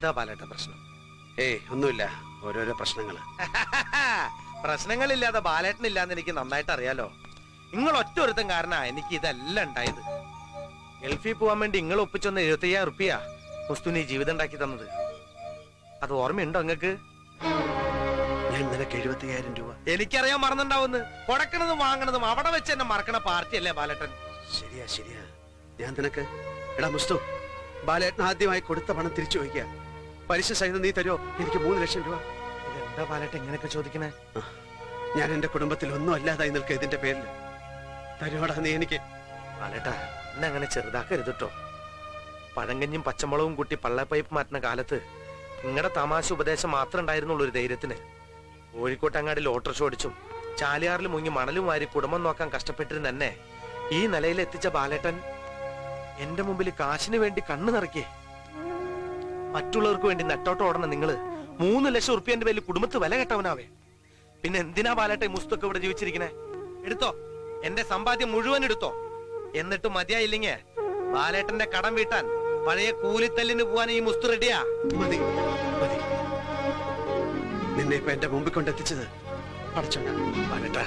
എന്താ ബാലേട്ട പ്രശ്നം? ഏയ് ഒന്നുമില്ല, ഓരോരോ പ്രശ്നങ്ങള്. പ്രശ്നങ്ങളില്ലാതെ ബാലേട്ടനില്ലാന്ന് എനിക്ക് നന്നായിട്ട് അറിയാലോ. നിങ്ങൾ ഒറ്റ ഒരുത്തം കാരണ എനിക്ക് ഇതെല്ലാം ഉണ്ടായത്. ഗൾഫിൽ പോവാൻ വേണ്ടി നിങ്ങൾ ഒപ്പിച്ചൊന്ന് 75,000 റുപ്യ മുസ്തുനി ജീവിതം ഉണ്ടാക്കി തന്നത്. അത് ഓർമ്മയുണ്ടോ നിങ്ങക്ക്? ഞാൻ നിനക്ക് 75,000 രൂപ. എനിക്കറിയാൻ മറന്നുണ്ടാവുന്ന്. കൊടുക്കണതും വാങ്ങണതും അവിടെ വെച്ച് എന്നെ മറക്കണ പാർട്ടിയല്ലേ ബാലേട്ടൻ? ശരിയാ ശരിയാ, ഞാൻ നിനക്ക്. എടാ മുസ്തു, ബാലേട്ടൻ ആദ്യമായി കൊടുത്ത പണം തിരിച്ചു വയ്ക്കുക. പലിശ സഹിതം നീ തരുമോ? എനിക്ക് 3 ലക്ഷം രൂപ. ഇതെന്താ ബാലേട്ടൻ ഇങ്ങനെയൊക്കെ ചോദിക്കണേ? ഞാൻ എന്റെ കുടുംബത്തിൽ ഒന്നും അല്ലാതായി നിൽക്കുക ഇതിന്റെ പേരിൽ. തരുവാടാ നീ എനിക്ക്. ബാലേട്ടാ, എന്നെ അങ്ങനെ ചെറുതാക്കരുതട്ടോ. പഴങ്കഞ്ഞും പച്ചമുളകും കൂട്ടി പള്ളപ്പൈപ്പ് മാറ്റുന്ന കാലത്ത് നിങ്ങളുടെ തമാശ ഉപദേശം മാത്രം ഉണ്ടായിരുന്നുള്ളൂ ഒരു ധൈര്യത്തിന്. കോഴിക്കോട്ടങ്ങാടിൽ ഓട്ടോറിക്ഷ ഓടിച്ചും ചാലിയാറിൽ മുങ്ങി മണലും വാരി കുടുംബം നോക്കാൻ കഷ്ടപ്പെട്ടിരുന്ന എന്നെ ഈ നിലയിൽ എത്തിച്ച ബാലേട്ടൻ എന്റെ മുമ്പിൽ കാശിന് വേണ്ടി കണ്ണു നിറയ്ക്കേ. മറ്റുള്ളവർക്ക് വേണ്ടി നെട്ടോട്ട് ഓടണ നിങ്ങള് 3 ലക്ഷം റുപ്യന്റെ പേരിൽ കുടുംബത്ത് വില കെട്ടവനാവേ. പിന്നെ എന്തിനാ ബാലേട്ടെ മുസ്തൊക്കെ ഇവിടെ ജീവിച്ചിരിക്കണേ? എടുത്തോ, എന്റെ സമ്പാദ്യം മുഴുവൻ എടുത്തോ. എന്നിട്ട് മതിയായില്ലെങ്കിൽ ബാലേട്ടന്റെ കടം വീട്ടാൻ പഴയ കൂലിത്തല്ലിന് പോവാൻ ഈ മുസ്തു റെഡിയാ. മതി മതി, നിന്നെ ഇപ്പൊ എന്റെ മുമ്പിൽ കൊണ്ടെത്തിച്ചത് പടച്ചോനാ. ബാലേട്ടാ,